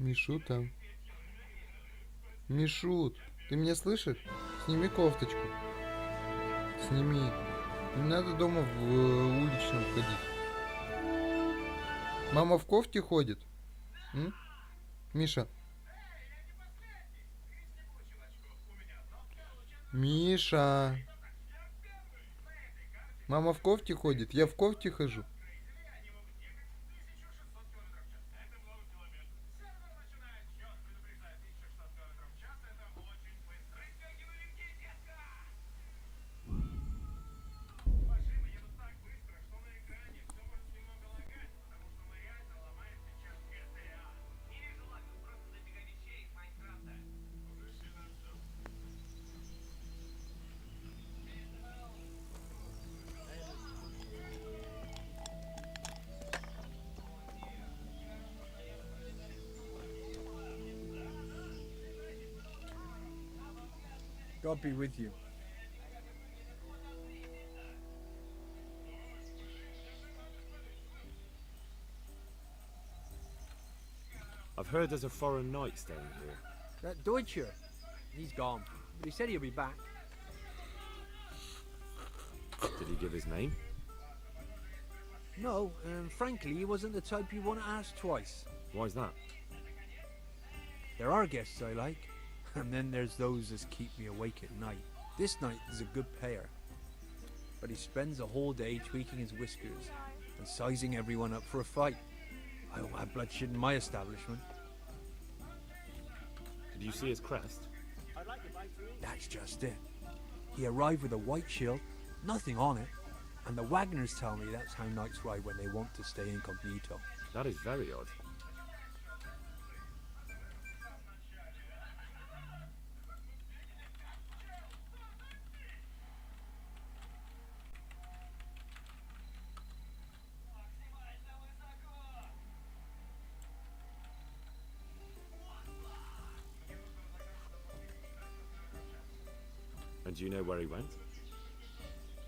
Мишута. Мишут, ты меня слышишь? Сними кофточку. Сними. Не надо дома в уличном ходить. Мама в кофте ходит? М? Миша. Миша. Мама в кофте ходит? Я в кофте хожу. God be with you. I've heard there's a foreign knight staying here. That Deutscher, he's gone, but he said he'll be back. Did he give his name? No, frankly, he wasn't the type you want to ask twice. Why's that? There are guests I like, and then there's those that keep me awake at night. This night is a good payer, but he spends a whole day tweaking his whiskers and sizing everyone up for a fight. I don't have bloodshed in my establishment. Did you see his crest? That's just it. He arrived with a white shield, nothing on it, and the Wagners tell me that's how knights ride when they want to stay incognito. That is very odd. And do you know where he went?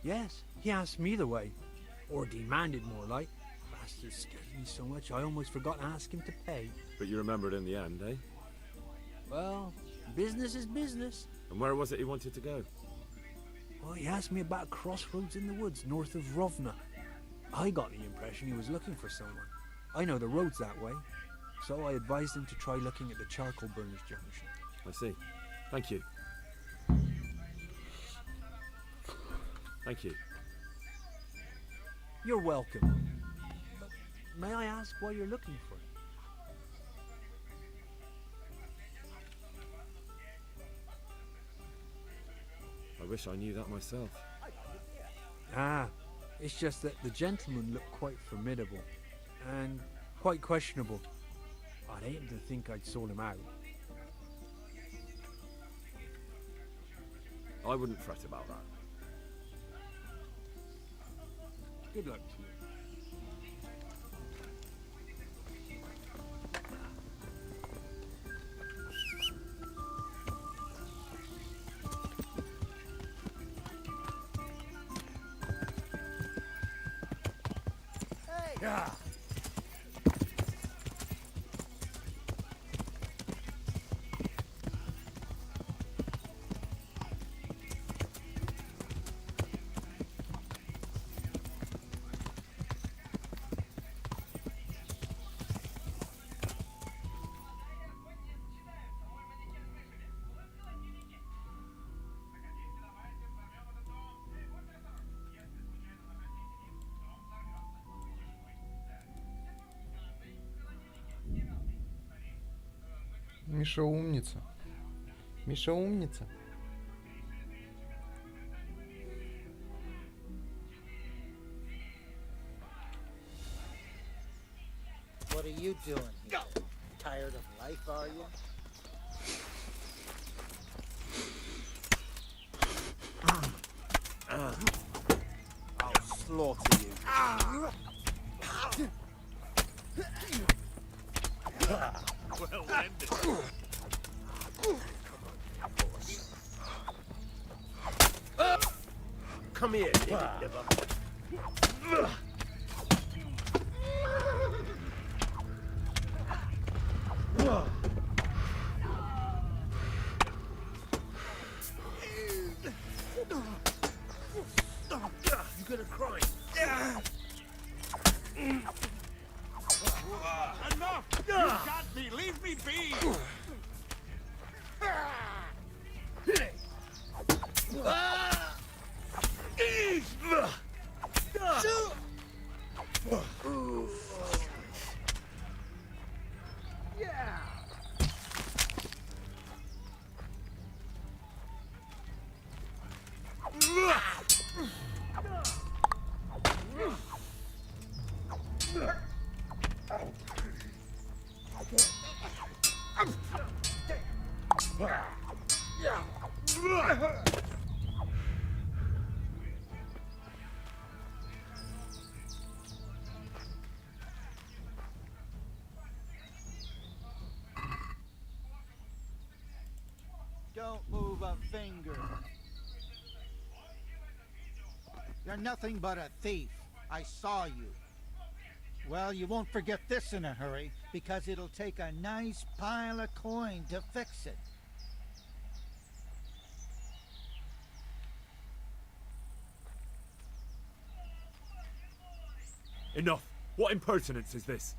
Yes, he asked me the way. Or demanded more like. Bastard scared me so much I almost forgot to ask him to pay. But you remembered in the end, eh? Well, business is business. And where was it he wanted to go? Well, he asked me about a crossroads in the woods north of Rovna. I got the impression he was looking for someone. I know the road's that way, so I advised him to try looking at the charcoal burners junction. I see. Thank you. Thank you. You're welcome. But may I ask why you're looking for it? I wish I knew that myself. Ah, it's just that the gentleman looked quite formidable and quite questionable. I'd hate to think I'd sold him out. I wouldn't fret about that. Good luck to you. Yeah. Миша умница. Миша умница. What are you doing here? Tired of life, are you? I'll slaughter you. Well ended. Come here, piggy liver. gonna cry. Enough! You got me! Leave me be! Don't move a finger. You're nothing but a thief. I saw you. Well, you won't forget this in a hurry, because it'll take a nice pile of coin to fix it. Enough. What impertinence is this?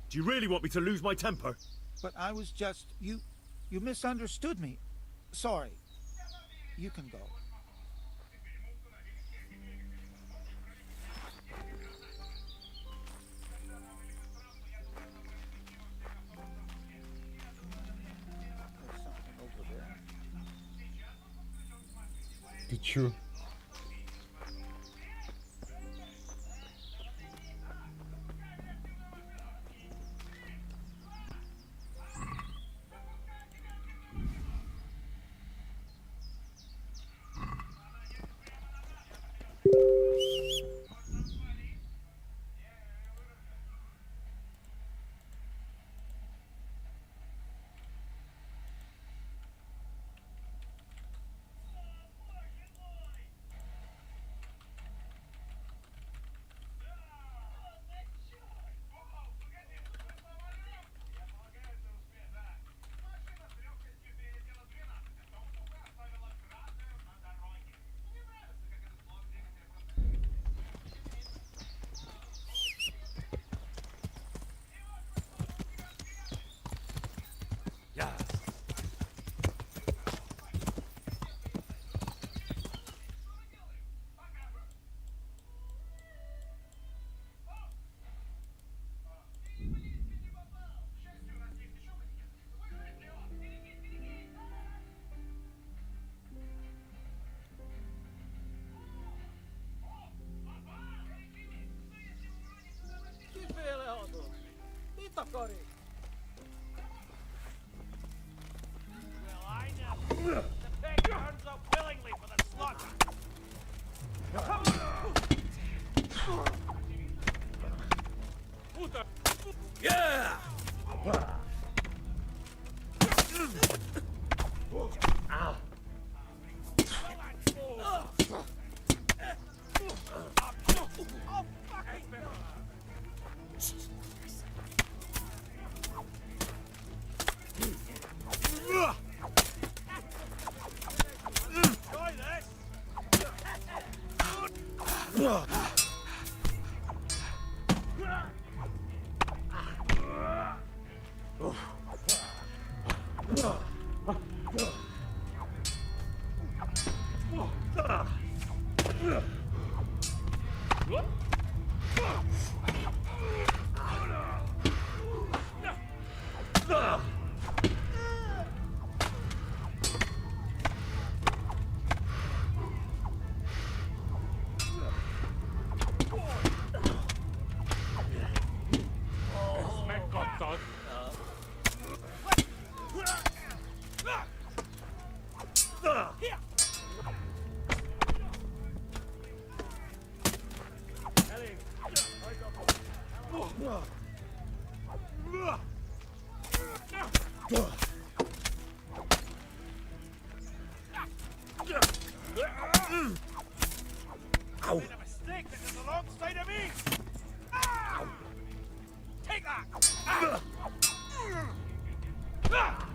Do you really want me to lose my temper? But I was just... You misunderstood me. Sorry. You can go. There's something over there. Ты чё? Well, I know. The pig turns up willingly for the slaughter. Yeah! Made a mistake that is alongside of me! Ow! Take that! Ah! Ah!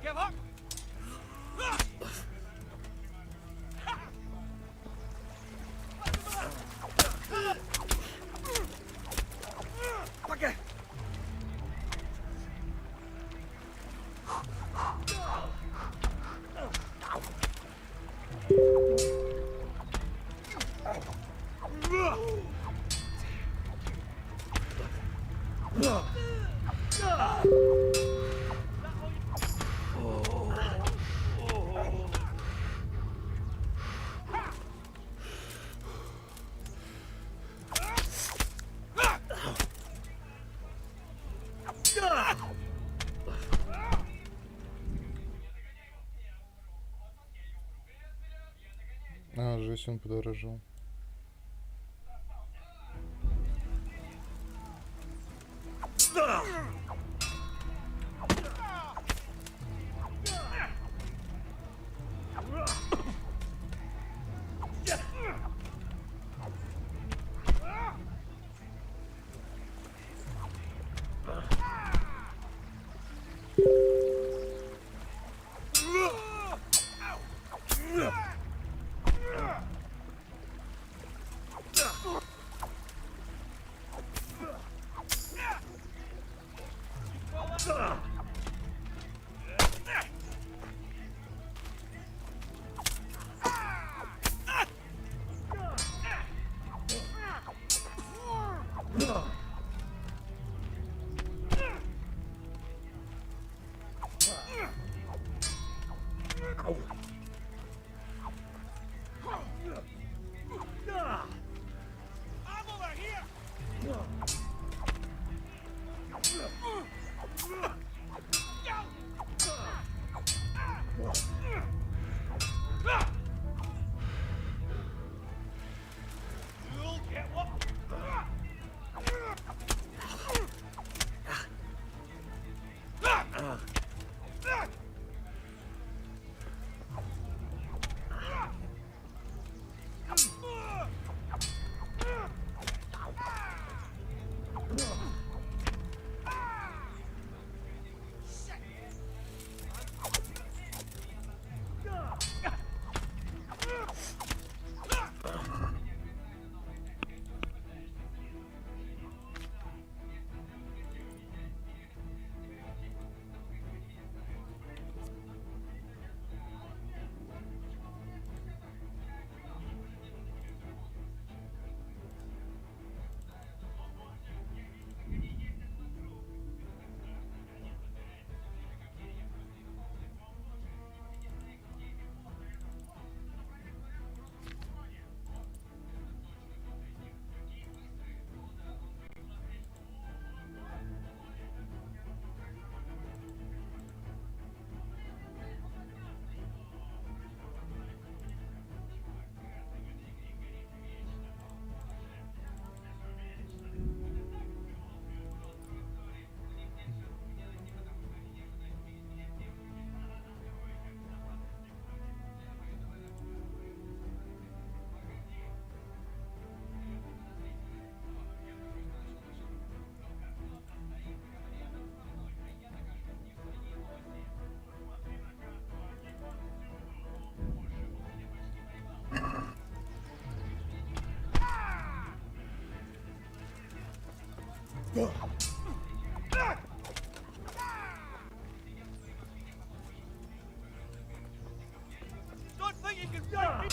Give up! Okay. А, жесть, он подорожал. I'm over here! You'll get what? Don't think you can fight me!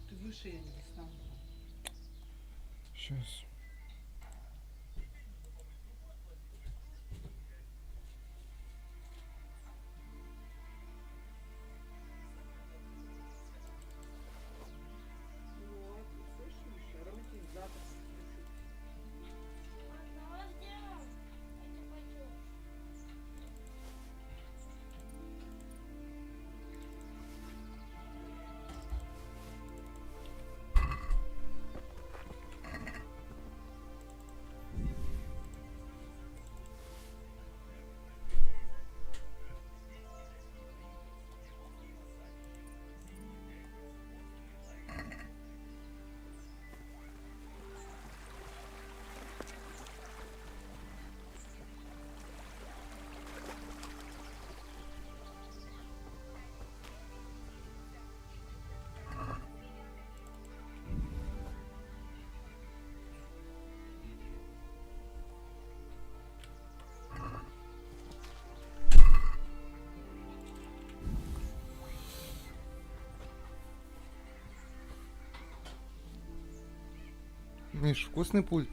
Ты выше, я не достану. Сейчас. Вот, слышишь, Ромтин, завтра включу. Миш, вкусный пульт.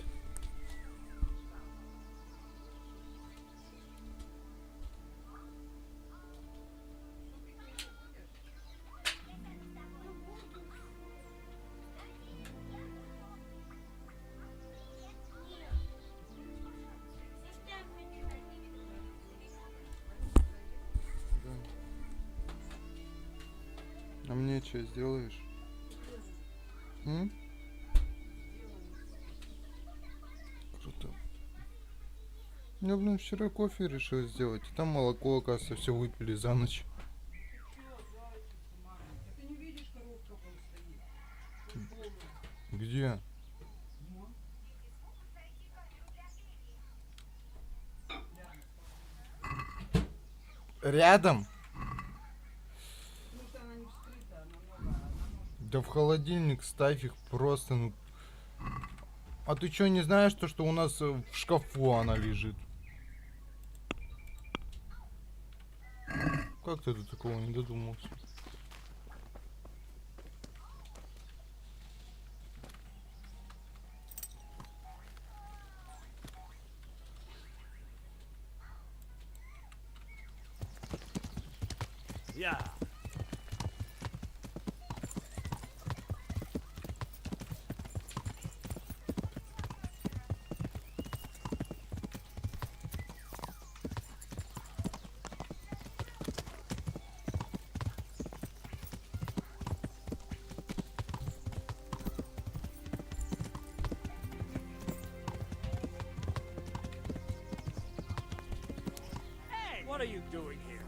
А мне что сделаешь? М? Круто. Я, блин, вчера кофе решил сделать. И там молоко, оказывается, все выпили за ночь. Ты не видишь, коробка вон стоит? Где? Рядом? Потому что она не вскрыта, она новая. Да в холодильник ставь их просто, ну. А ты что, не знаешь, что у нас в шкафу она лежит? Как ты до такого не додумался? Yeah. What are you doing here?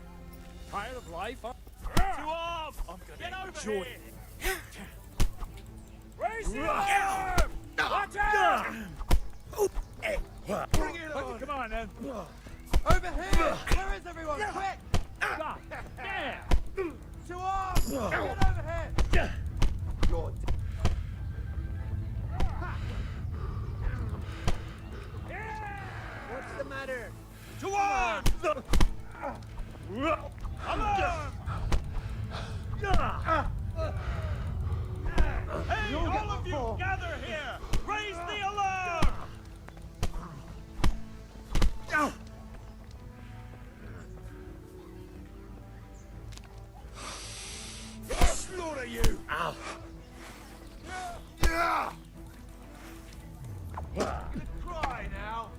Tired of life? Huh? To arm! I'm gonna enjoy it. Raise the arm! What? down! Bring it on! Come on, then. Over here! Where is everyone? Quick! God damn! To arms! Get over here! You're What's the matter? To arms! Come on! Hey, all of you, gather here! Raise the alarm! Slaughter you! Ow! Cry now!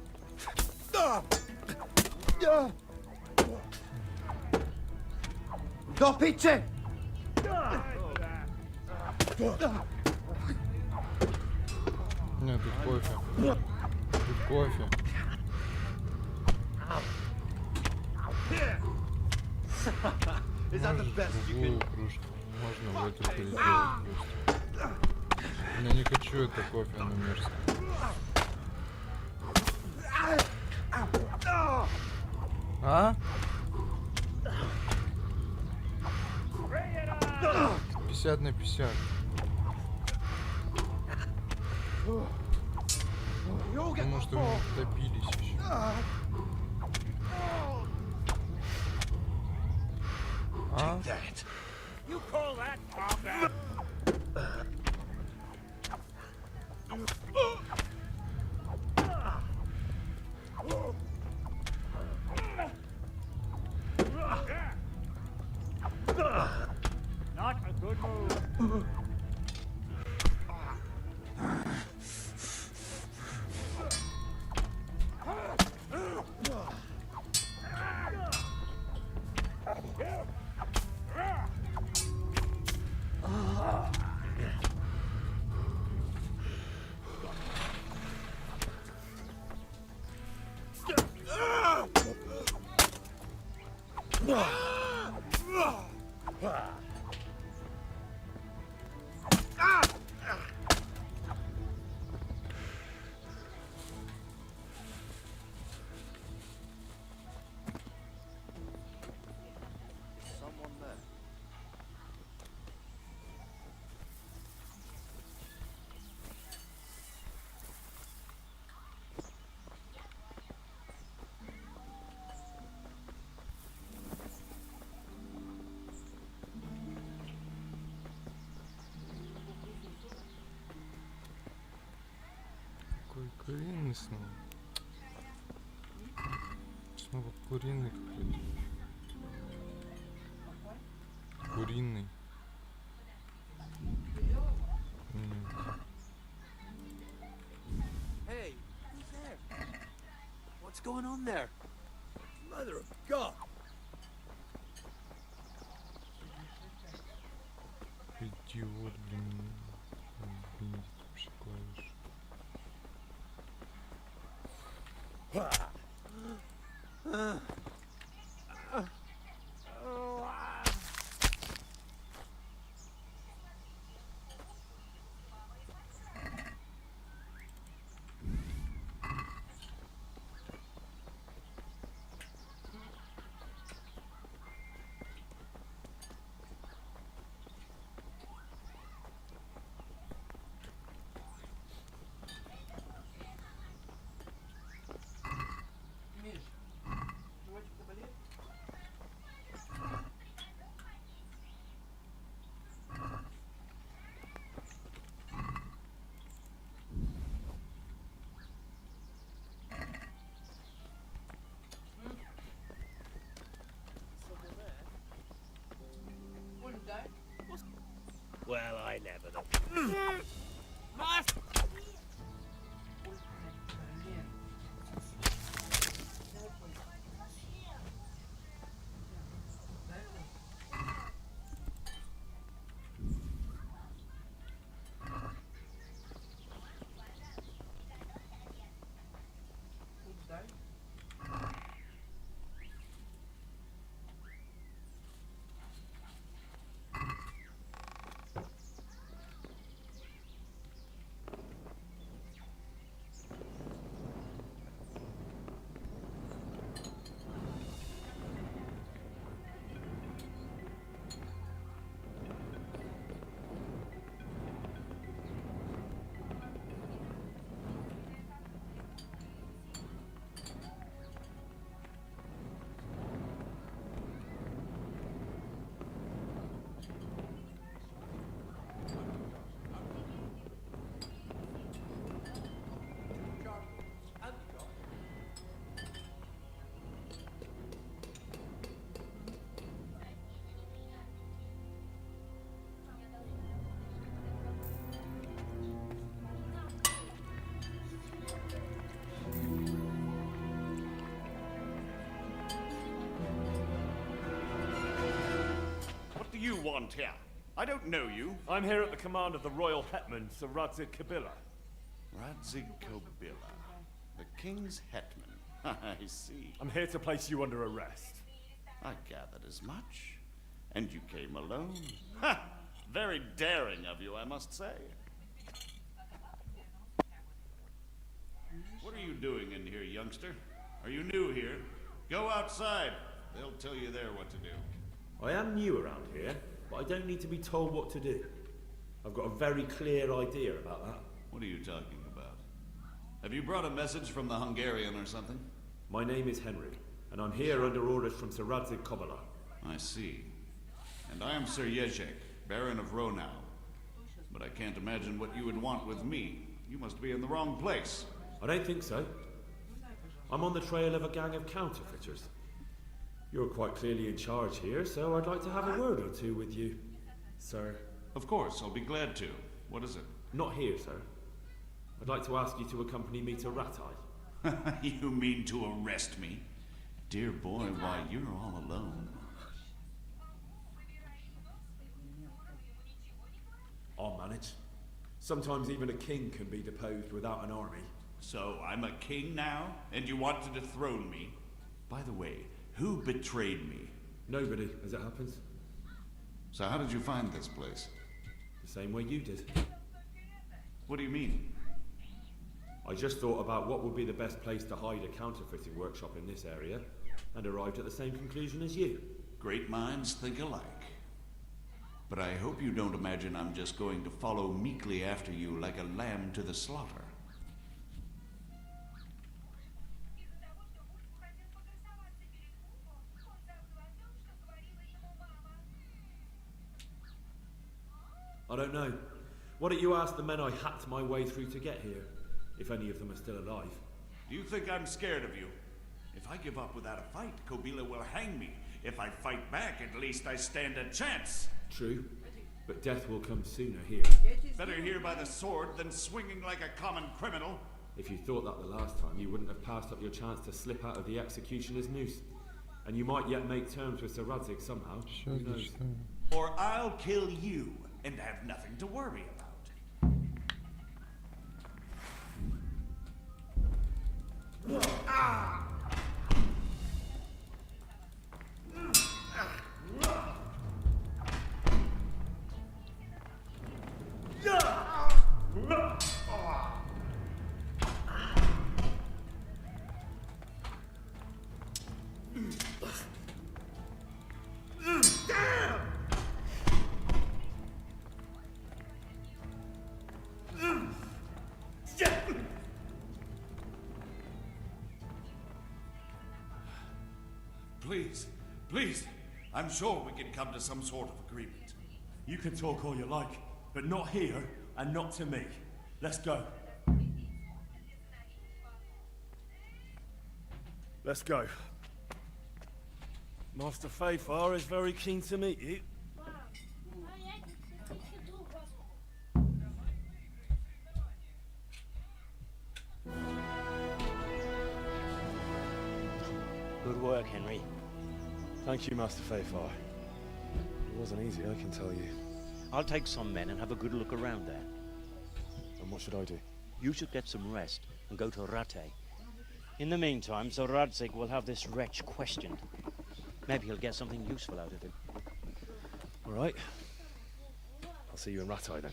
До пичи! Нет, тут кофе. Тут кофе. Is that the Можешь best you другую can... кружку. Можно в эту переделать просто. Я не хочу это кофе, оно мерзкое. А? 50 на 50. Потому что мы добились еще. А? You call that combat? Not a good move. Someone there. Какой куриный снова. Снова куриный какой-то. Куриный. Hey, who's there? What's going on there? Mother of God! Идиот, блин. Блин, вообще клавиш. want here? I don't know you. I'm here at the command of the royal hetman, Sir Radzik Kabila. Radzig Kobila, the king's hetman. I see. I'm here to place you under arrest. I gathered as much. And you came alone. Ha! Very daring of you, I must say. What are you doing in here, youngster? Are you new here? Go outside. They'll tell you there what to do. I am new around here, but I don't need to be told what to do. I've got a very clear idea about that. What are you talking about? Have you brought a message from the Hungarian or something? My name is Henry, and I'm here under orders from Sir Radzik Kabila. I see. And I am Sir Jezek, Baron of Ronau. But I can't imagine what you would want with me. You must be in the wrong place. I don't think so. I'm on the trail of a gang of counterfeiters. You're quite clearly in charge here, so I'd like to have a word or two with you, sir. Of course, I'll be glad to. What is it? Not here, sir. I'd like to ask you to accompany me to Ratai. You mean to arrest me? Dear boy, why, you're all alone. I'll manage. Sometimes even a king can be deposed without an army. So, I'm a king now, and you want to dethrone me? By the way, who betrayed me? Nobody, as it happens. So how did you find this place? The same way you did. What do you mean? I just thought about what would be the best place to hide a counterfeiting workshop in this area, and arrived at the same conclusion as you. Great minds think alike. But I hope you don't imagine I'm just going to follow meekly after you like a lamb to the slaughter. I don't know. Why don't you ask the men I hacked my way through to get here, if any of them are still alive? Do you think I'm scared of you? If I give up without a fight, Kobila will hang me. If I fight back, at least I stand a chance. True, but death will come sooner here. Better here by the sword than swinging like a common criminal. If you thought that the last time, you wouldn't have passed up your chance to slip out of the executioner's noose. And you might yet make terms with Sir Radzik somehow. Who knows? Or I'll kill you and have nothing to worry about. Please, please, I'm sure we can come to some sort of agreement. You can talk all you like, but not here and not to me. Let's go. Let's go. Master Fayfar is very keen to meet you. Good work, Henry. Thank you, Master Fayfar. It wasn't easy, I can tell you. I'll take some men and have a good look around there. And what should I do? You should get some rest and go to Ratai. In the meantime, Sir Radzik will have this wretch questioned. Maybe he'll get something useful out of him. All right. I'll see you in Ratai then.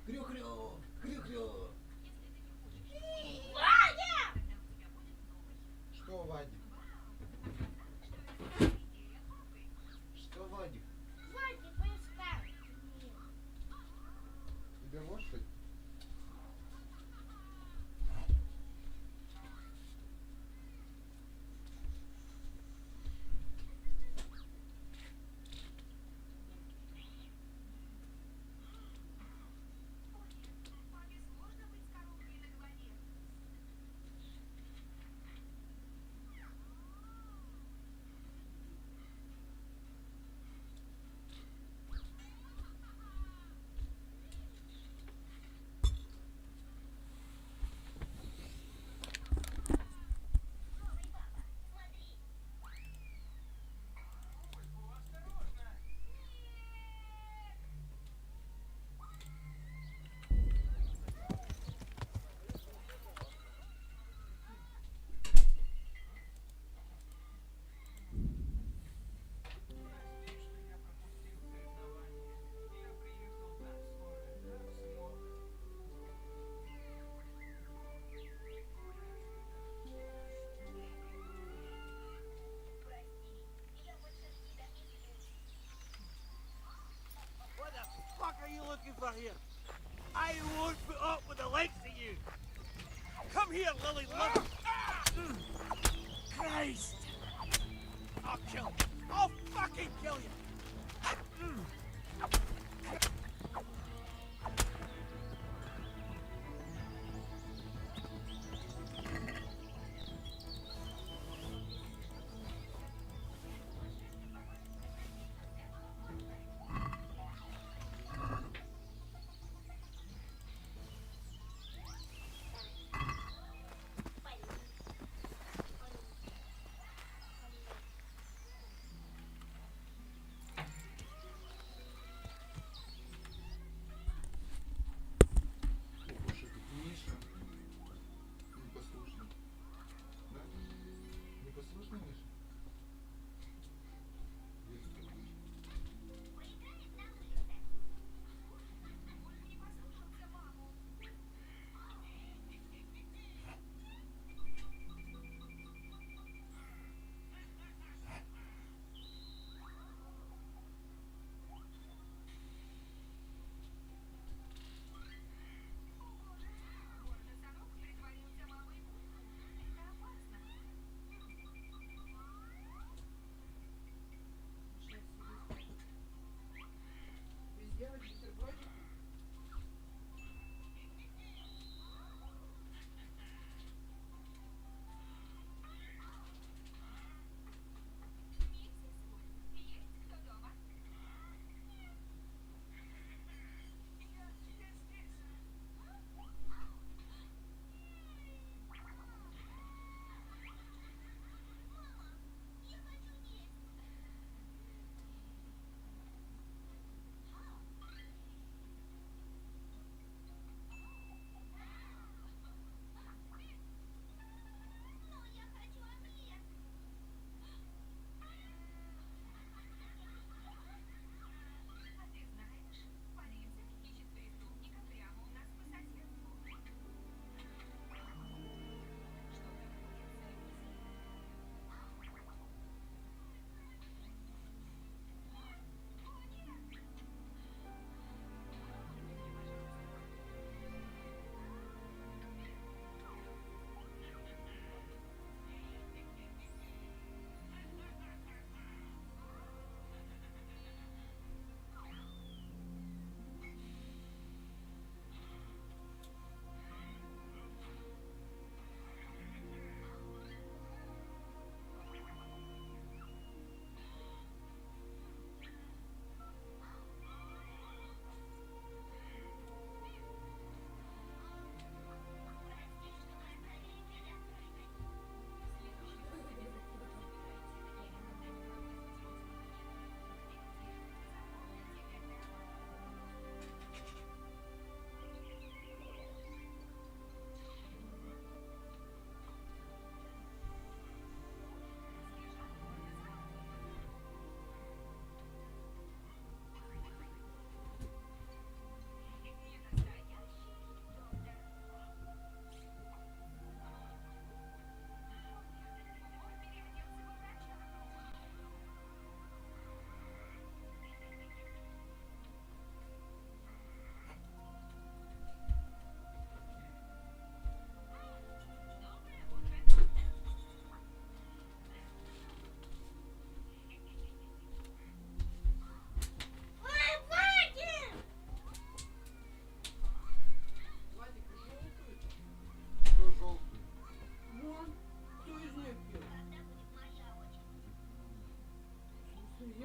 Хрю-хрю! Хрю-хрю! Что, Вадик? Что, Вадик? Тебя вот что ли? What the fuck are you looking for here? I won't put up with the likes of you. Come here, Lily Love. Christ! I'll kill you. I'll fucking kill you.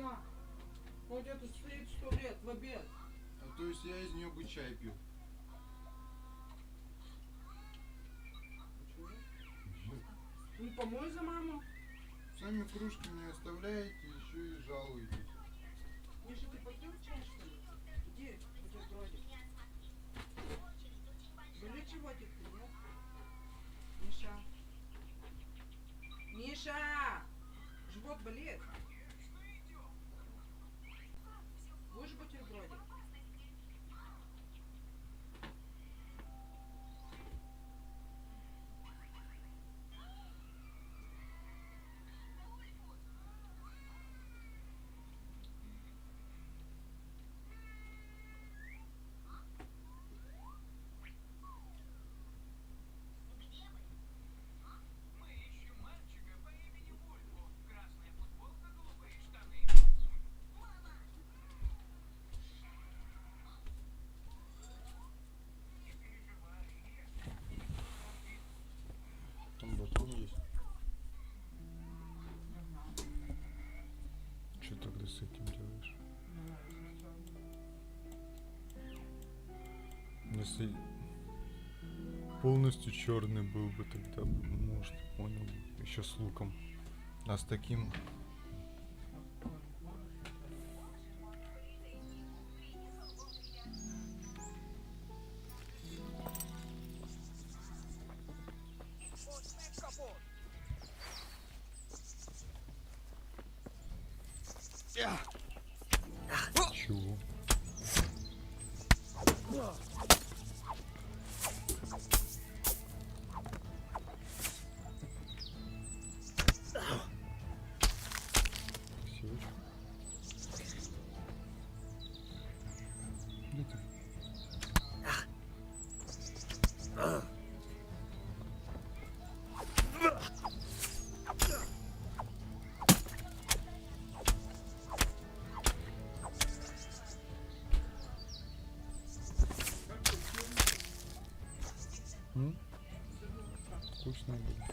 Мама, вот это стоит 100 лет в обед. А то есть я из нее бы чай пил. Ну помой за маму. Сами кружки мне оставляете, еще и жалуетесь. Миша, ты попил чай, что ли? Иди, бутербродик. Болит животик-то, нет? Миша. Миша! Живот болит? Будешь бутербродик? Там батон есть. Что тогда с этим делаешь? Если полностью черный был бы, тогда может, понял бы, еще с луком. А с таким чего? Севочка. Где ты? Вкусно было.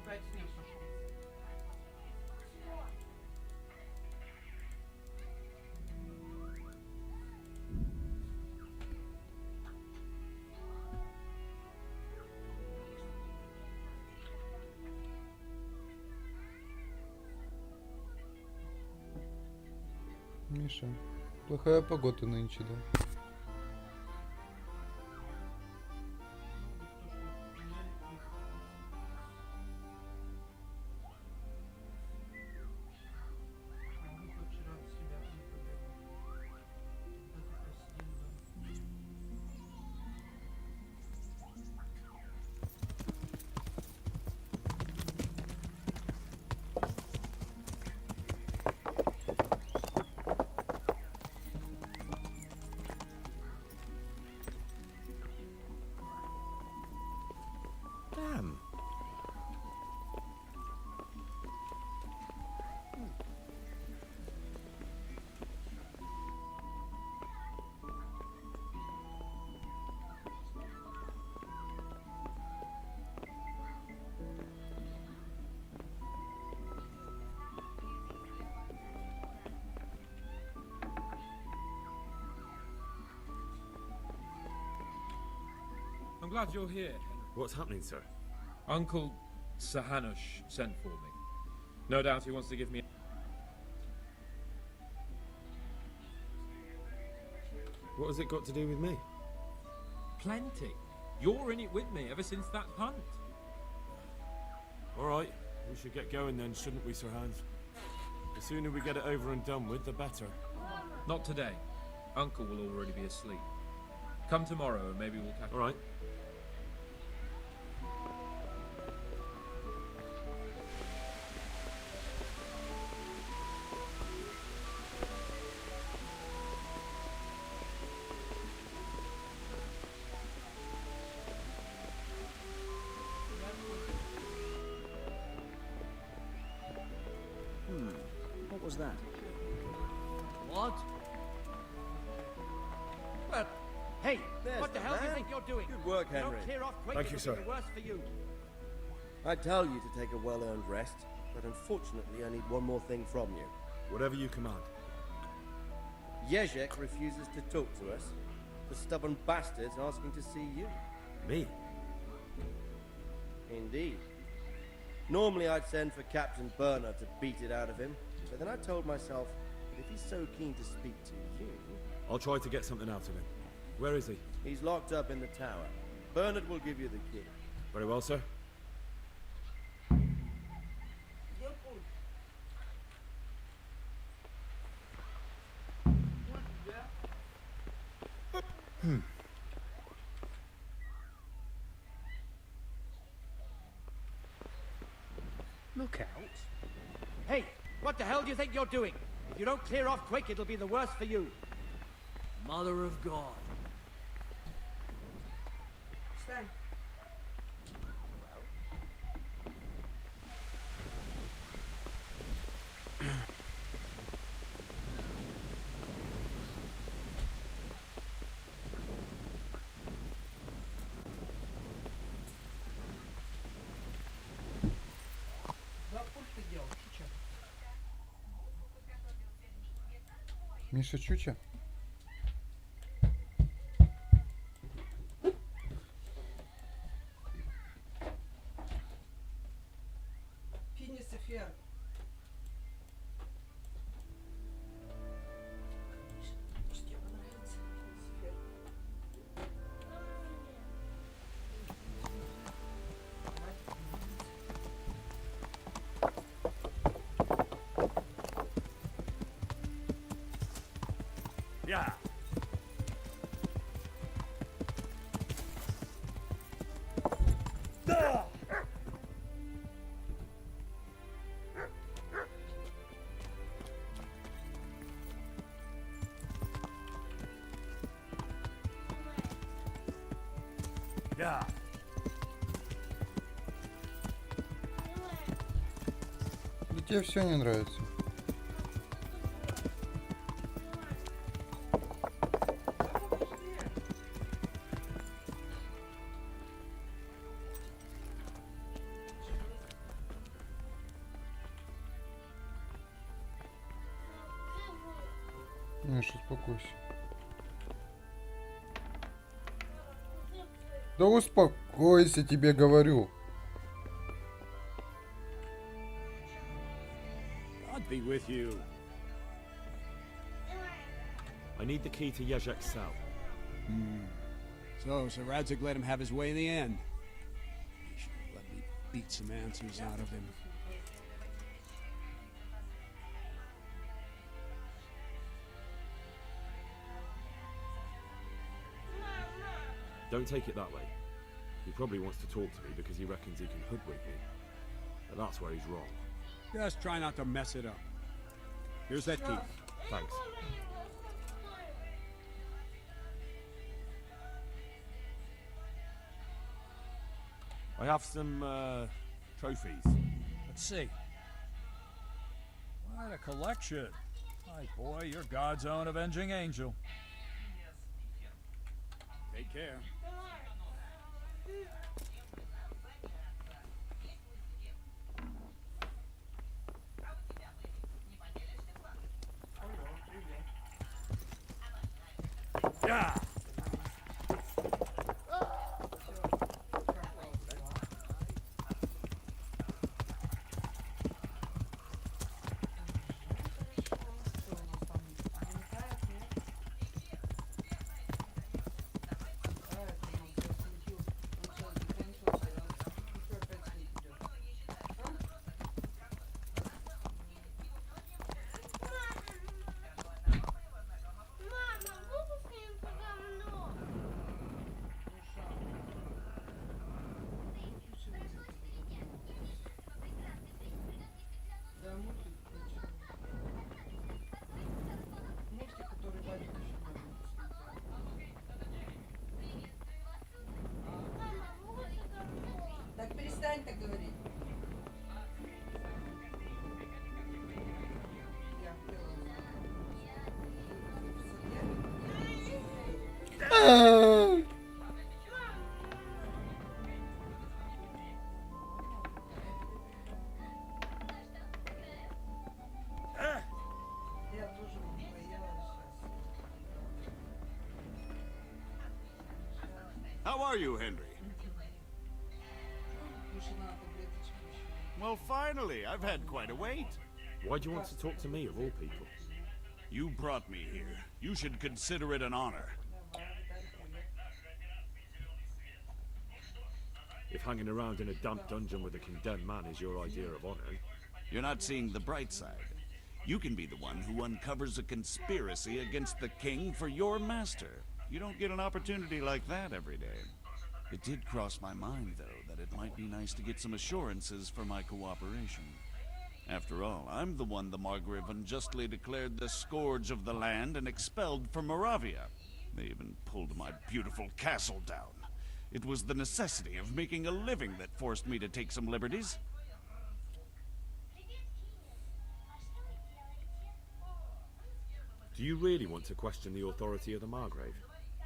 Опять снег сошел. Миша, плохая погода нынче, да? glad you're here. What's happening, sir? Uncle Sahanush sent for me. No doubt he wants to give me... What has it got to do with me? Plenty. You're in it with me ever since that hunt. All right, we should get going then, shouldn't we, Sir Hans? The sooner we get it over and done with, the better. Not today. Uncle will already be asleep. Come tomorrow and maybe we'll catch... All right. What was that? What? Well, hey, what the hell do you think you're doing? Good work, You Henry. don't clear off quick, Thank you, it'll be sir. the worse for you. I tell you to take a well-earned rest, but unfortunately I need one more thing from you. Whatever you command. Jezek refuses to talk to us. The stubborn bastard's asking to see you. Me? Indeed. Normally I'd send for Captain Burner to beat it out of him, but then I told myself, if he's so keen to speak to you... I'll try to get something out of him. Where is he? He's locked up in the tower. Bernard will give you the key. Very well, sir. Look out. Hey, what the hell do you think you're doing? If you don't clear off quick, it'll be the worse for you. Mother of God. Stay. Да, пульт ты делал, чуча. Миша Чуча? Финис и Фер. Может, тебе понравится? Финис и Фер. Yeah. Yeah. Да тебе все не нравится. Миша, успокойся. Да успокойся, тебе говорю. God be with you. I need the key to Jezek's cell. So Radzig let him have his way in the end. He should have let me beat some answers out of him. Don't take it that way. He probably wants to talk to me because he reckons he can hoodwink me. But that's where he's wrong. Just try not to mess it up. Here's that key. Thanks. I have some trophies. Let's see. Quite a collection. My boy, you're God's own avenging angel. Take care. Yeah. Я тоже боялась сейчас. How are you, Henry? Лучше надо таблеточку еще. Well, finally, I've had quite a wait. Why do you want to talk to me, of all people? You brought me here. You should consider it an honor. If hanging around in a damp dungeon with a condemned man is your idea of honor... You're not seeing the bright side. You can be the one who uncovers a conspiracy against the king for your master. You don't get an opportunity like that every day. It did cross my mind, though, that it might be nice to get some assurances for my cooperation. After all, I'm the one the Margrave unjustly declared the scourge of the land and expelled from Moravia. They even pulled my beautiful castle down. It was the necessity of making a living that forced me to take some liberties. Do you really want to question the authority of the Margrave?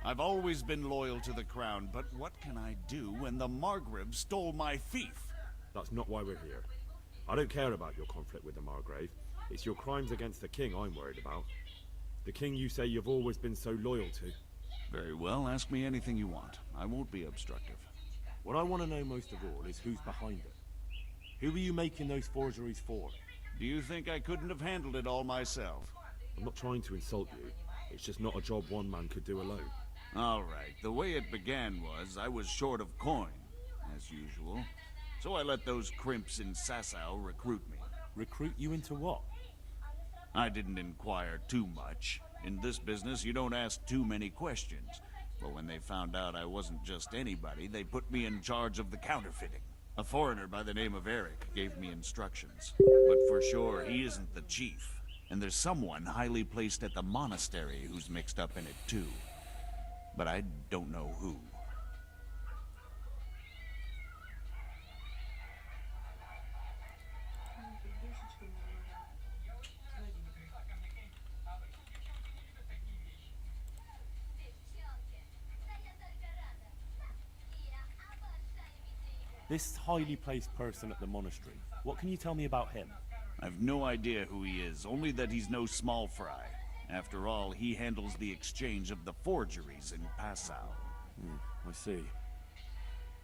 I've always been loyal to the crown, but what can I do when the Margrave stole my fief? That's not why we're here. I don't care about your conflict with the Margrave. It's your crimes against the king I'm worried about. The king you say you've always been so loyal to. Very well, ask me anything you want. I won't be obstructive. What I want to know most of all is who's behind it. Who are you making those forgeries for? Do you think I couldn't have handled it all myself? I'm not trying to insult you. It's just not a job one man could do alone. All right, the way it began was I was short of coin, as usual. So I let those crimps in Sasau recruit me. Recruit you into what? I didn't inquire too much. In this business, you don't ask too many questions. But when they found out I wasn't just anybody, they put me in charge of the counterfeiting. A foreigner by the name of Eric gave me instructions. But for sure, he isn't the chief. And there's someone highly placed at the monastery who's mixed up in it too. But I don't know who. This highly placed person at the monastery. What can you tell me about him? I've no idea who he is, only that he's no small fry. After all, he handles the exchange of the forgeries in Passau. I see.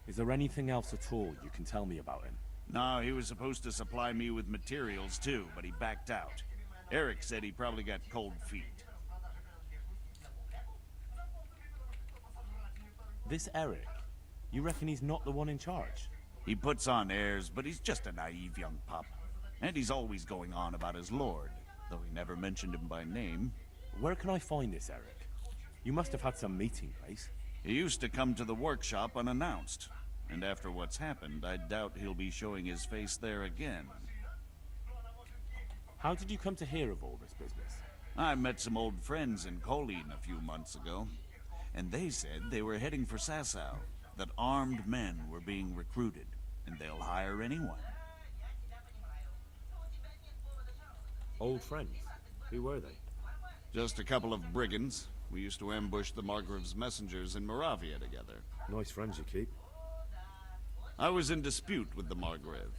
Is there anything else at all you can tell me about him? No, he was supposed to supply me with materials too, but he backed out. Eric said he probably got cold feet. This Eric, you reckon he's not the one in charge? He puts on airs, but he's just a naive young pup. And he's always going on about his lord, though he never mentioned him by name. Where can I find this Eric? You must have had some meeting place. He used to come to the workshop unannounced. And after what's happened, I doubt he'll be showing his face there again. How did you come to hear of all this business? I met some old friends in Colleen a few months ago, and they said they were heading for Sasau, that armed men were being recruited, and they'll hire anyone. Old friends? Who were they? Just a couple of brigands. We used to ambush the Margrave's messengers in Moravia together. Nice friends you keep. I was in dispute with the Margrave.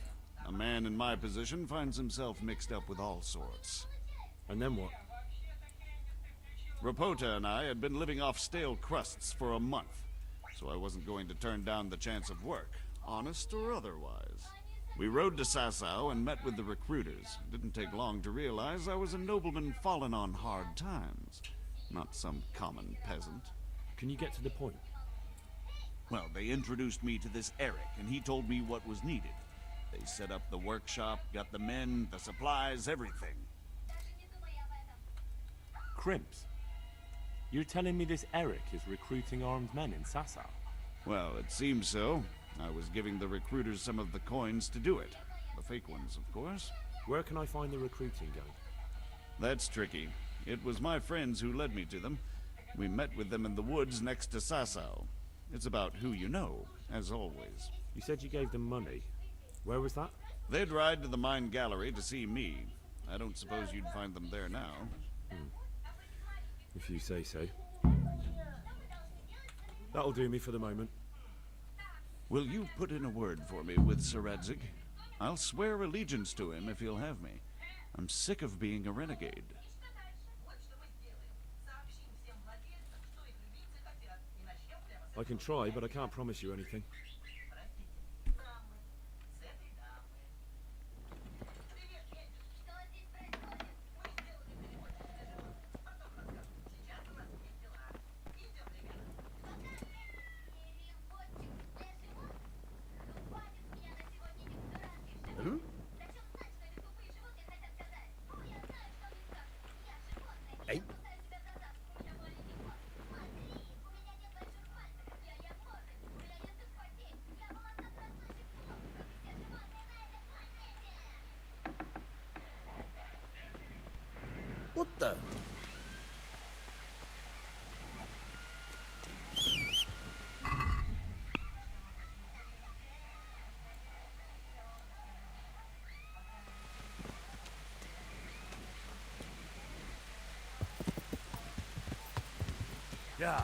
A man in my position finds himself mixed up with all sorts. And then what? Rapota and I had been living off stale crusts for a month, so I wasn't going to turn down the chance of work, honest or otherwise. We rode to Sasau and met with the recruiters. It didn't take long to realize I was a nobleman fallen on hard times, not some common peasant. Can you get to the point? Well, they introduced me to this Eric, and he told me what was needed. They set up the workshop, got the men, the supplies, everything. Crimps? You're telling me this Eric is recruiting armed men in Sasau? Well, it seems so. I was giving the recruiters some of the coins to do it. The fake ones, of course. Where can I find the recruiting gang? That's tricky. It was my friends who led me to them. We met with them in the woods next to Sasau. It's about who you know, as always. You said you gave them money. Where was that? They'd ride to the mine gallery to see me. I don't suppose you'd find them there now. If you say so. That'll do me for the moment. Will you put in a word for me with Sir Radzig? I'll swear allegiance to him if he'll have me. I'm sick of being a renegade. I can try, but I can't promise you anything. Hey. What the? Yeah.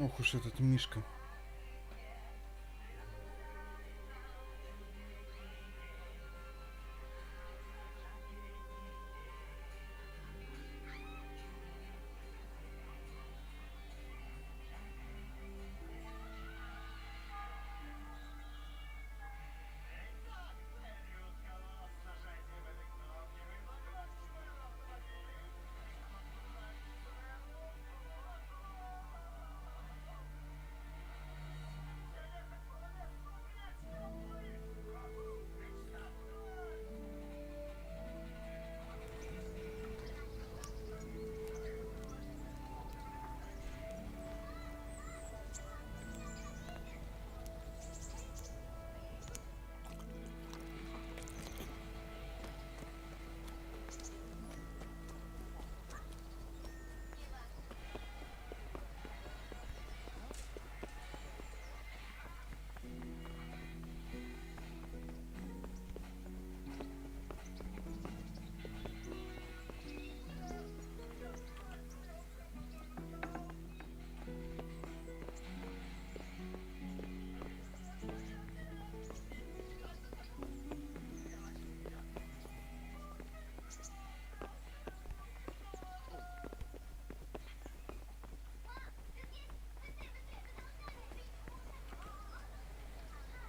Ох уж этот Мишка.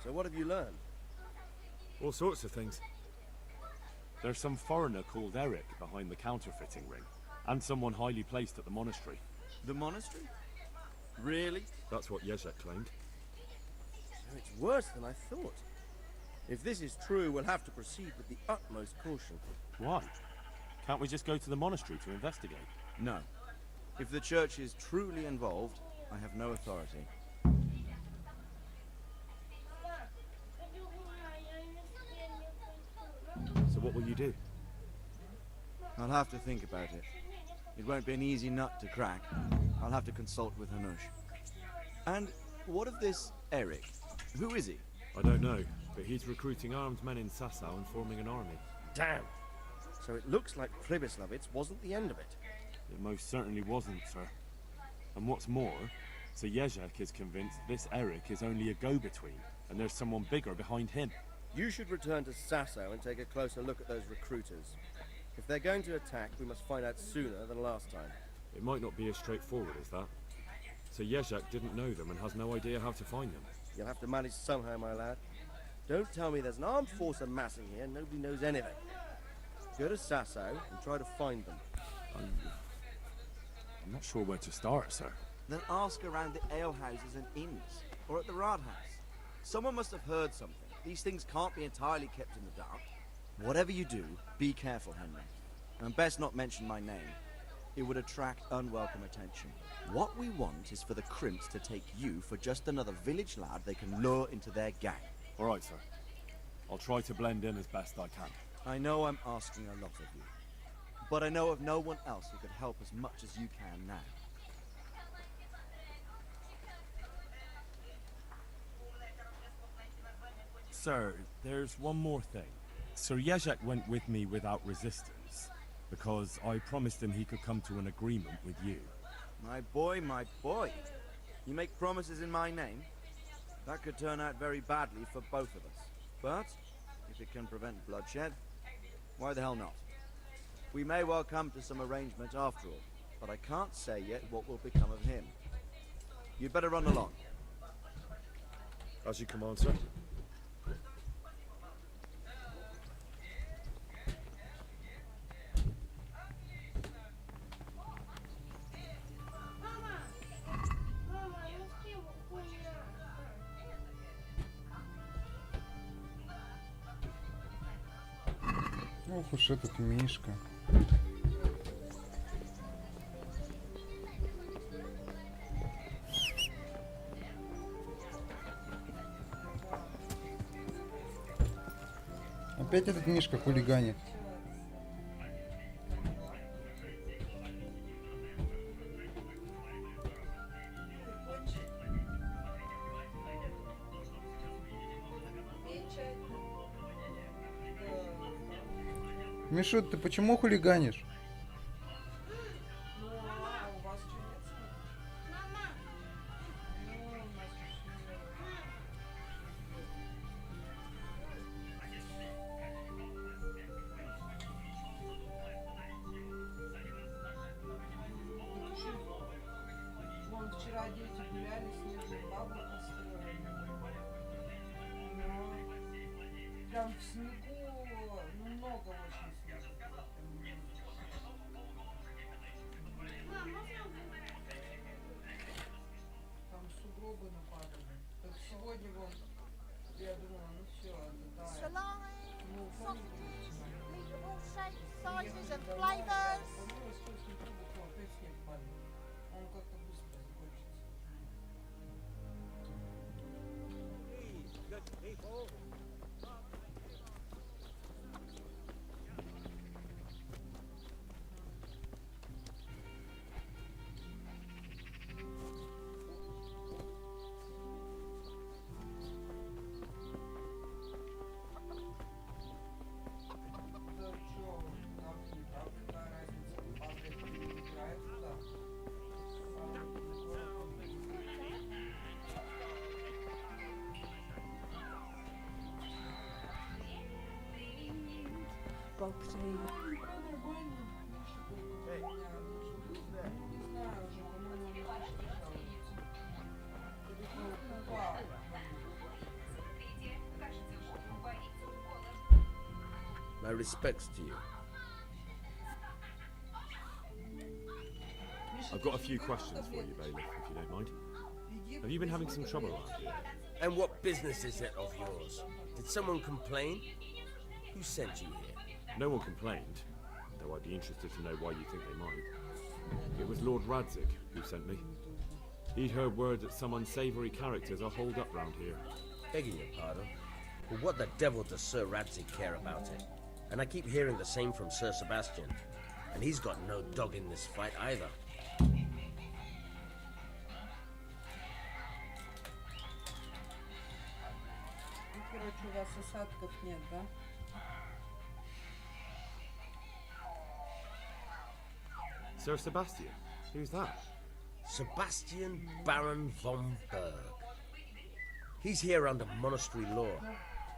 So what have you learned? All sorts of things. There's some foreigner called Eric behind the counterfeiting ring, and someone highly placed at the monastery. The monastery? Really? That's what Jezek claimed. So it's worse than I thought. If this is true, we'll have to proceed with the utmost caution. Why? Can't we just go to the monastery to investigate? No. If the church is truly involved, I have no authority. So what will you do? I'll have to think about it. It won't be an easy nut to crack. I'll have to consult with Hanush. And what of this Eric? Who is he? I don't know, but he's recruiting armed men in Sasau and forming an army. Damn! So it looks like Pribyslavitz wasn't the end of it. It most certainly wasn't, sir. And what's more, Sir Jezek is convinced this Eric is only a go-between, and there's someone bigger behind him. You should return to Sasau and take a closer look at those recruiters. If they're going to attack, we must find out sooner than last time. It might not be as straightforward as that. So Jezek didn't know them and has no idea how to find them. You'll have to manage somehow, my lad. Don't tell me there's an armed force amassing here and nobody knows anything. Go to Sasau and try to find them. I'm not sure where to start, sir. Then ask around the alehouses and inns, or at the Rathaus. Someone must have heard something. These things can't be entirely kept in the dark. Whatever you do, be careful, Henry. And best not mention my name. It would attract unwelcome attention. What we want is for the crimps to take you for just another village lad they can lure into their gang. All right, sir. I'll try to blend in as best I can. I know I'm asking a lot of you, but I know of no one else who could help as much as you can now. Sir, there's one more thing. Sir Jezek went with me without resistance, because I promised him he could come to an agreement with you. My boy, my boy. You make promises in my name? That could turn out very badly for both of us. But, if it can prevent bloodshed, why the hell not? We may well come to some arrangement after all, but I can't say yet what will become of him. You'd better run along. As you command, sir. Ох уж этот Мишка. Опять этот Мишка хулиганит. Мишут, ты почему хулиганишь? Вон вчера дети гуляли, снежную бабу построили. Но прям в снегу, ну, много очень снега. Там сугробы нападали. Так сегодня вот, я думала, ну все, это да. Ну, Sausages, meat of all shapes, sizes and flavours. Опять снег падает. Он как-то быстро закончится. Good people. Да чё, нам не так, какая разница, падает или играет туда. My respects to you. I've got a few questions for you, Bailiff, if you don't mind. Have you been having some trouble around here? And what business is it of yours? Did someone complain? Who sent you here? No one complained, though I'd be interested to know why you think they might. It was Lord Radzig who sent me. He'd heard word that some unsavoury characters are holed up round here. Begging your pardon, but what the devil does Sir Radzig care about it? And I keep hearing the same from Sir Sebastian. And he's got no dog in this fight either. Ну, короче, у вас осадков нет, да? Sir Sebastian? Who's that? Sebastian Baron von Berg. He's here under monastery law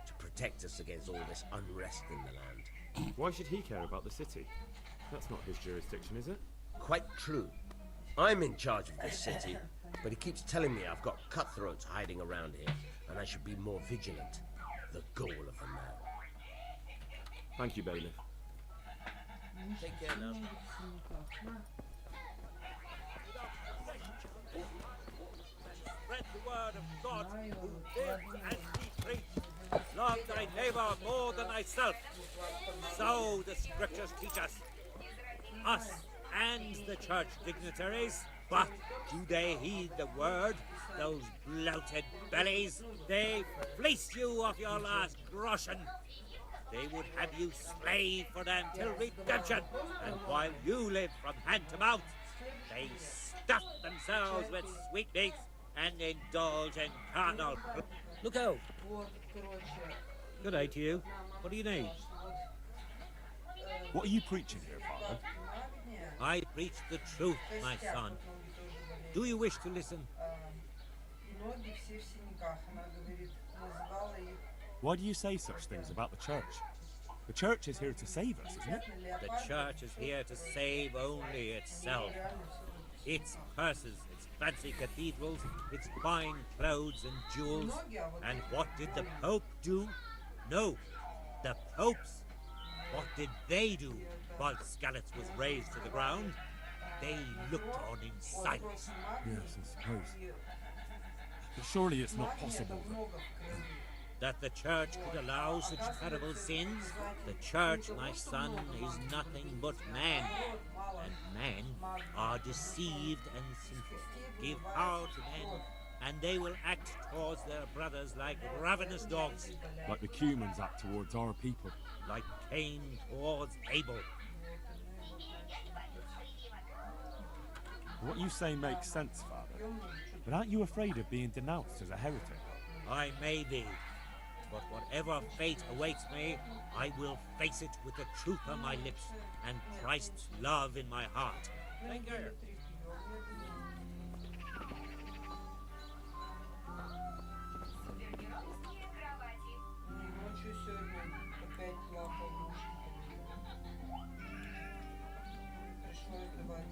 to protect us against all this unrest in the land. Why should he care about the city? That's not his jurisdiction, is it? Quite true. I'm in charge of this city, but he keeps telling me I've got cutthroats hiding around here, and I should be more vigilant. The gall of the man. Thank you, Bailiff. Take care now. Spread the word of God who lives and he preached. Love thy neighbor more than thyself. So the scriptures teach us. Us, and the church dignitaries. But do they heed the word? Those bloated bellies, they fleece you of your last groschen. They would have you slave for them till redemption, and while you live from hand to mouth, they stuff themselves with sweetmeats and indulge in carnal. Look out! Вот, короче. Good day to you. What do you need? What are you preaching here, Father? I preach the truth, my son. Do you wish to listen? Ноги все в синяках. Она говорит, называла их. Why do you say such things about the church? The church is here to save us, isn't it? The church is here to save only itself. Its purses, its fancy cathedrals, its fine clothes and jewels. And what did the Pope do? No, the popes. What did they do while Skalitz was razed to the ground? They looked on in silence. Yes, I suppose. But surely it's not possible that the church could allow such terrible sins? The church, my son, is nothing but man. And men are deceived and sinful. Give power to men, and they will act towards their brothers like ravenous dogs. like the humans act towards our people. Like Cain towards Abel. What you say makes sense, Father. But aren't you afraid of being denounced as a heretic? I may be. But whatever fate awaits me, I will face it with the truth on my lips and Christ's love in my heart. Take care. Ночью сегодня опять плакал мужчина. Пришлось давать.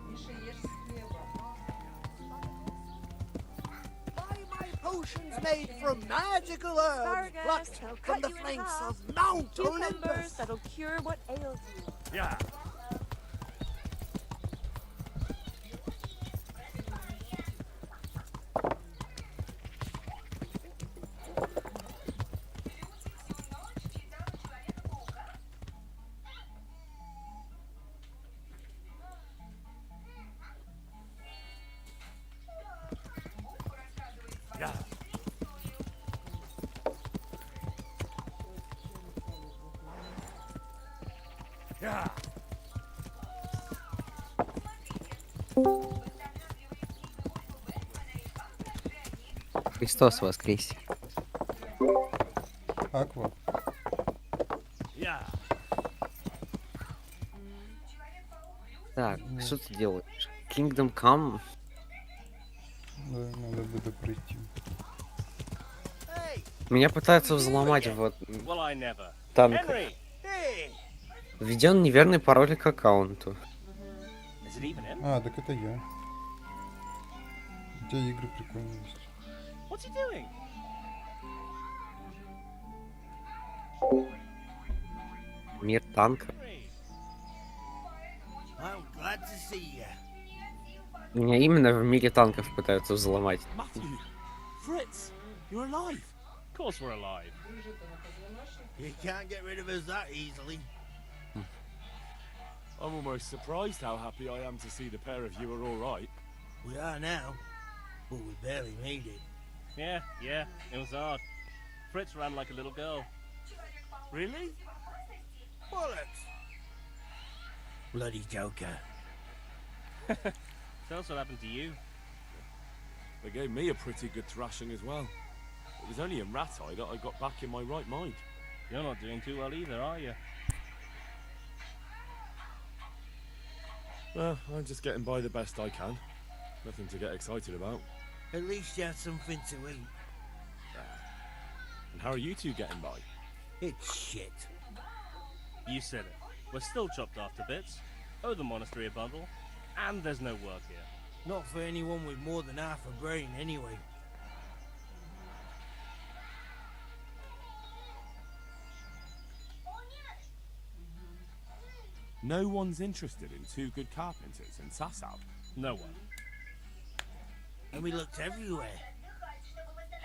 Миша, ешь слева. Potions made from magical herbs plucked from the flanks of Mount Olympus. That'll cure what ails you. Yeah. Yeah. Христос воскресе. Аква. Yeah. Так, что ты делаешь? KingdomCome? Да, надо будет пройти. Меня пытаются взломать вот танк. Введен неверный пароль к аккаунту. А, так это я. У тебя игры прикольные есть. Мир танка. I'm glad to see you. Меня именно в мире танков пытаются взломать. Matthew, Fritz, you're alive. Of course we're alive. You can't get rid of us that easily. I'm almost surprised how happy I am to see the pair of you are all right. We are now, but we barely made it. Yeah, it was hard. Fritz ran like a little girl. Really? Bollocks! Bloody Joker. Tell us what happened to you. They gave me a pretty good thrashing as well. It was only in Rattay that I got back in my right mind. You're not doing too well either, are you? Well, I'm just getting by the best I can. Nothing to get excited about. At least you had something to eat. And how are you two getting by? It's shit. You said it. We're still chopped off to bits. Owe the monastery a bundle. And there's no work here. Not for anyone with more than half a brain, anyway. No one's interested in two good carpenters in Sasab. No one. And we looked everywhere.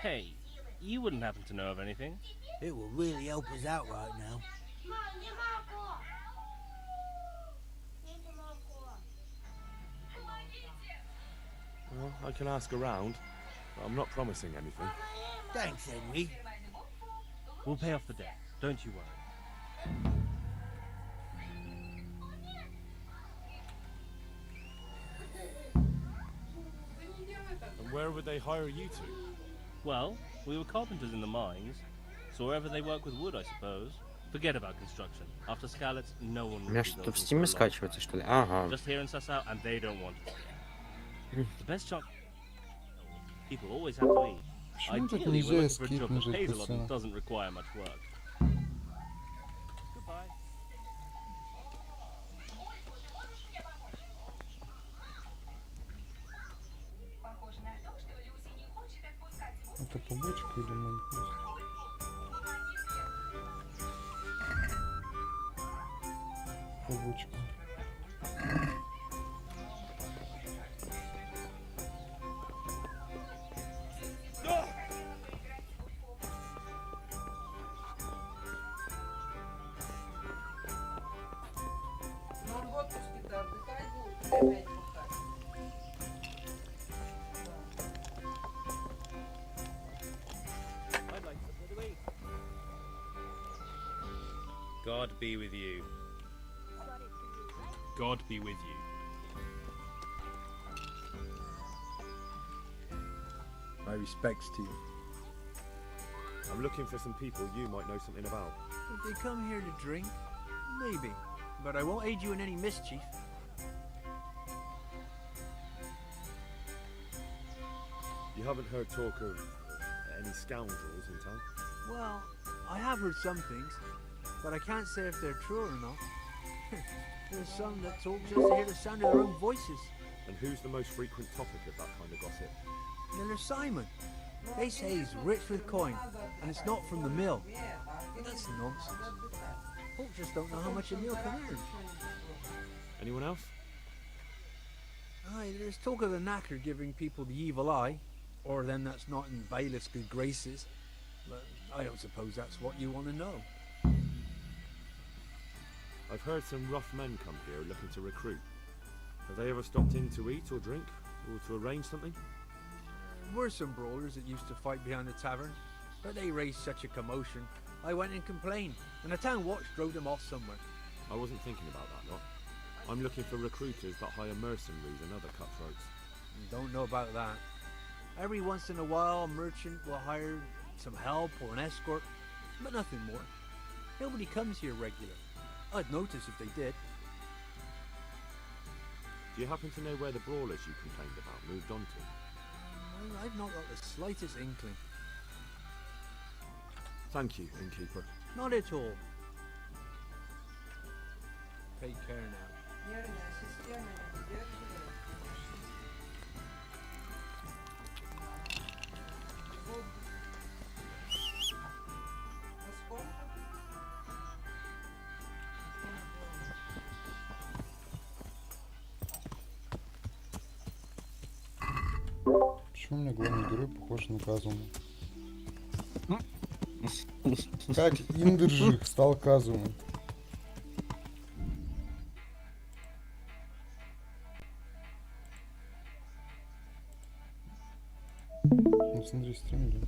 Hey, You wouldn't happen to know of anything. It will really help us out right now. Well, I can ask around, but I'm not promising anything. Thanks, Henry. We'll pay off the debt. Don't you worry. And where would they hire you to? Well, we were carpenters in the mines, so wherever they work with wood, I suppose. Forget about construction. After Skalitz, no one У will меня be что-то в building стиме for long. скачивается, что ли? Ага. Just here in Sassau, and they don't want it. The best chance. People always have to eat. Почему так Ideally, нельзя we're looking for a скид job that нажать pays a lot постоянно? and doesn't require much work. Goodbye. Это побочка или манифест? Побочка. Ну, он в отпуске-то отдыхать будет, опять пахать. I'd like something to eat. God be with you. God be with you. My respects to you. I'm looking for some people you might know something about. If they come here to drink, maybe. But I won't aid you in any mischief. You haven't heard talk of any scoundrels in town? Well, I have heard some things, but I can't say if they're true or not. There's some that talk just to hear the sound of their own voices. And who's the most frequent topic of that kind of gossip? Then there's Simon. They say he's rich with coin, and it's not from the mill. But that's nonsense. Folk just don't know how much a mill can earn. Anyone else? Aye, there's talk of the knacker giving people the evil eye, or them that's not in bailiff's good graces. But I don't suppose that's what you want to know. I've heard some rough men come here looking to recruit. Have they ever stopped in to eat or drink, or to arrange something? There were some brawlers that used to fight behind the tavern, but they raised such a commotion. I went and complained, and the town watch drove them off somewhere. I wasn't thinking about that lot. I'm looking for recruiters that hire mercenaries and other cutthroats. Don't know about that. Every once in a while, a merchant will hire some help or an escort, but nothing more. Nobody comes here regular. I'd notice if they did. Do you happen to know where the brawlers you complained about moved on to? Well, I've not got the slightest inkling. Thank you, innkeeper. Not at all. Take care now. Нервная система не выдерживает. Вот. А сколько? Почему у меня главный герой похож на Казуму? Как Индержих стал Казумой? Ну, смотри, стрим, да.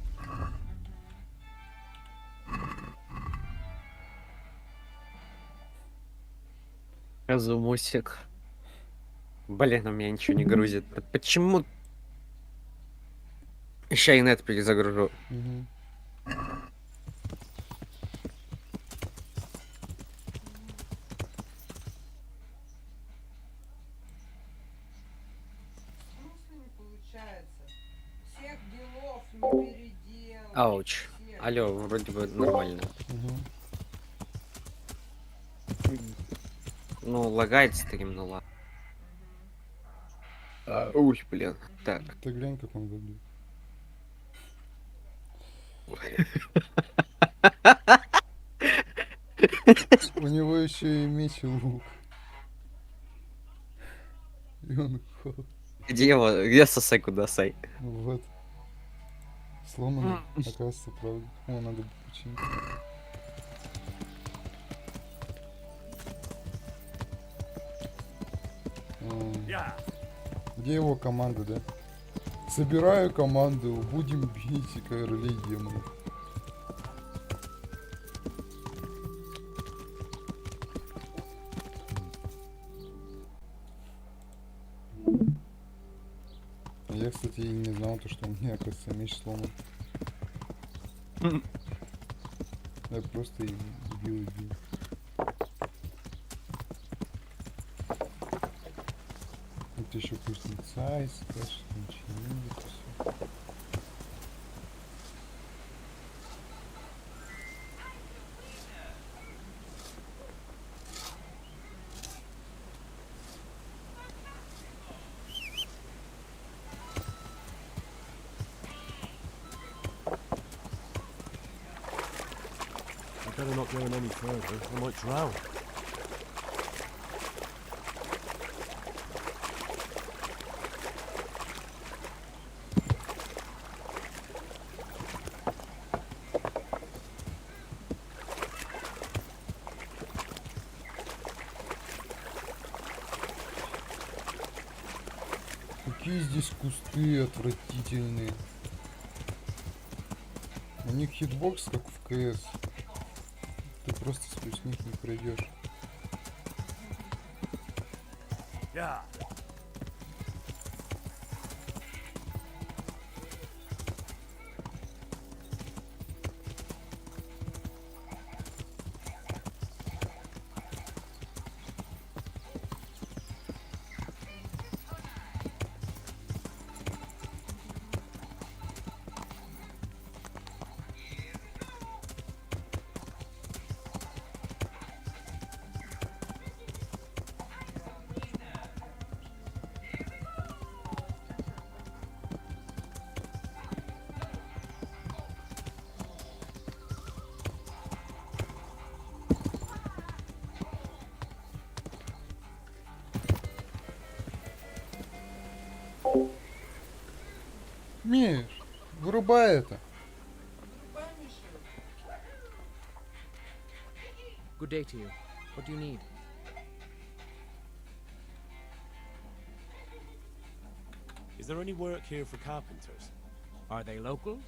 Казумусик. Блин, у меня ничего не грузит. Почему? Ща и нет перезагружу. Угу. Смысла не получается. Всех делов не переделать. Ауч. Алло, вроде бы нормально. Ну, лагает стрим, ну ладно. Уй, блин. Так. Ты глянь, как он выглядит. У него еще и меч и лук. И он ходит. Где его? Где Сосай Кудасай? Вот. Сломанный, оказывается, правда. О, надо починить. Где его команда, да? Собираю команду, будем бить королей демонов. Я, кстати, и не знал, то, что у меня, оказывается, меч сломан. Я просто и бил. Это еще кузнеца искать, ничего не все. I better not go in any further. I might drown. Какие здесь кусты отвратительные. У них хитбокс как в КС. Ты просто сквозь них не пройдешь. Миш, вырубай это. Good day to you. What do you need? Is there any work here for carpenters? Are they locals?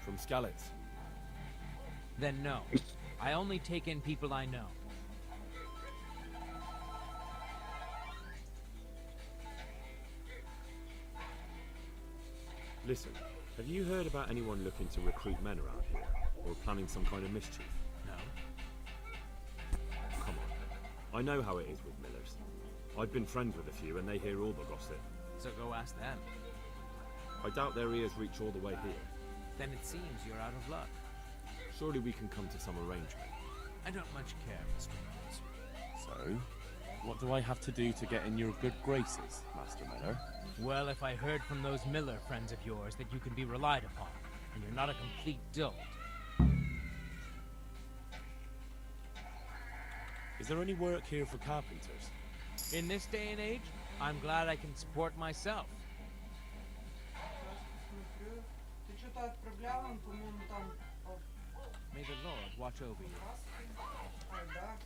From Skalitz. Then no. I only take in people I know. Listen, have you heard about anyone looking to recruit men around here? Or planning some kind of mischief? No. Come on. I know how it is with millers. I've been friends with a few and they hear all the gossip. So go ask them. I doubt their ears reach all the way here. Then it seems you're out of luck. Surely we can come to some arrangement. I don't much care, Mr. Rose. So, what do I have to do to get in your good graces, Master Miller? Well, if I heard from those Miller friends of yours that you can be relied upon, and you're not a complete dolt. Is there any work here for carpenters? In this day and age, I'm glad I can support myself. Ты что-то отправлял, он, по-моему, там... May the Lord watch over you. Ай, да.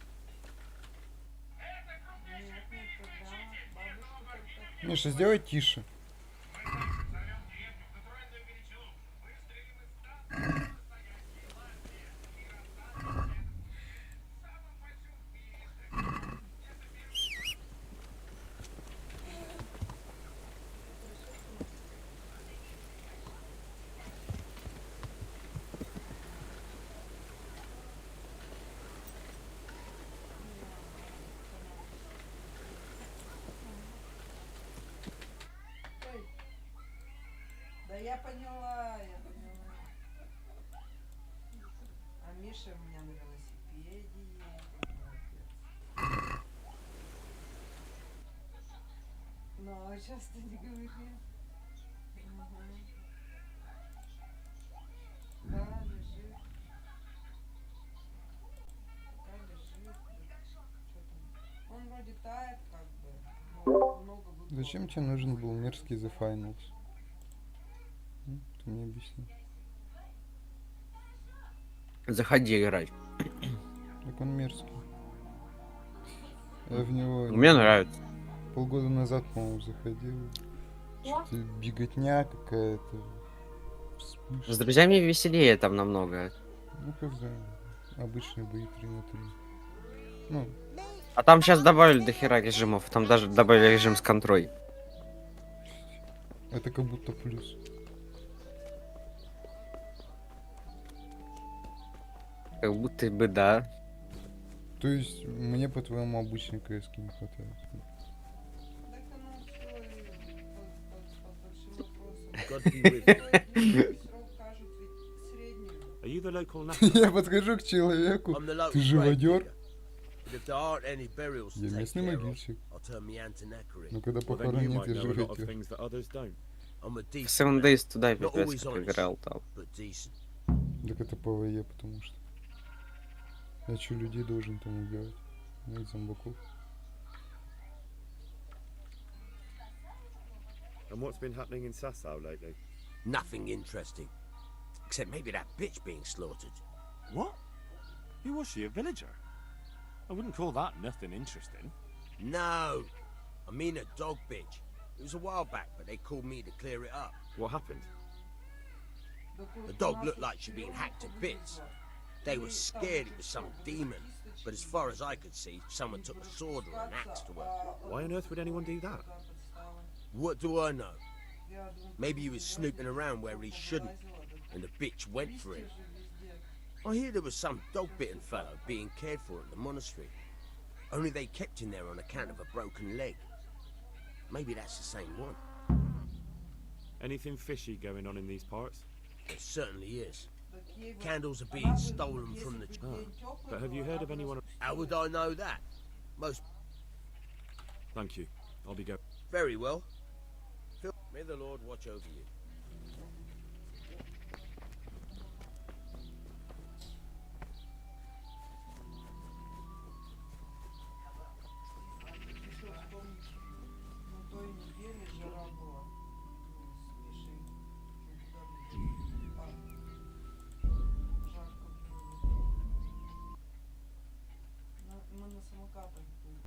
Нет, не отправляла. Бабушка как-то... Миша, сделай тише. Да я поняла. А Миша у меня на велосипеде едет. Молодец. Ну, сейчас ты не говори. Да, лежит. Пока лежит. Что там? Он вроде тает, как бы. Но много выпало. Зачем тебе нужен был мерзкий The Finals? Ты мне объясни. Заходи играть. Так он мерзкий. Я в него... Мне нравится. Полгода назад, по-моему, заходил. Что-то беготня какая-то. С друзьями веселее там намного. Ну, когда обычные бои 3 на 3. Ну, А там сейчас добавили дохера режимов. Там даже добавили режим с контрой. это как будто плюс. Как будто бы да. То есть мне, по-твоему, обычной кс не хватает. God be with you. Are you the local national? Я подхожу к человеку. I'm the local Ты grave живодер? digger. But if there aren't any burials to Я take местный care of, могильщик. I'll turn me hand to knackery. Но когда Well, then похорон you нет, might я know a lot of живодер. things that others don't. I'm a В decent 7 man, Days туда not пипец always как honest, играл там. but decent. Так это ПВЕ, потому что. Я что, людей должен там убивать? Нет, зомбаков. And what's been happening in Sasau lately? Nothing interesting. Except maybe that bitch being slaughtered. What? Who was she, a villager? I wouldn't call that nothing interesting. No! I mean a dog bitch. It was a while back, but they called me to clear it up. What happened? The dog looked like she'd been hacked to bits. They were scared it was some demon, but as far as I could see, someone took a sword or an axe to her. Why on earth would anyone do that? What do I know? Maybe he was snooping around where he shouldn't, and the bitch went for him. I hear there was some dog-bitten fellow being cared for at the monastery. Only they kept him there on account of a broken leg. Maybe that's the same one. Anything fishy going on in these parts? It certainly is. Candles are being stolen from the... But have you heard of anyone... How would I know that? Most... Thank you. I'll be going. Very well. May the Lord watch over you.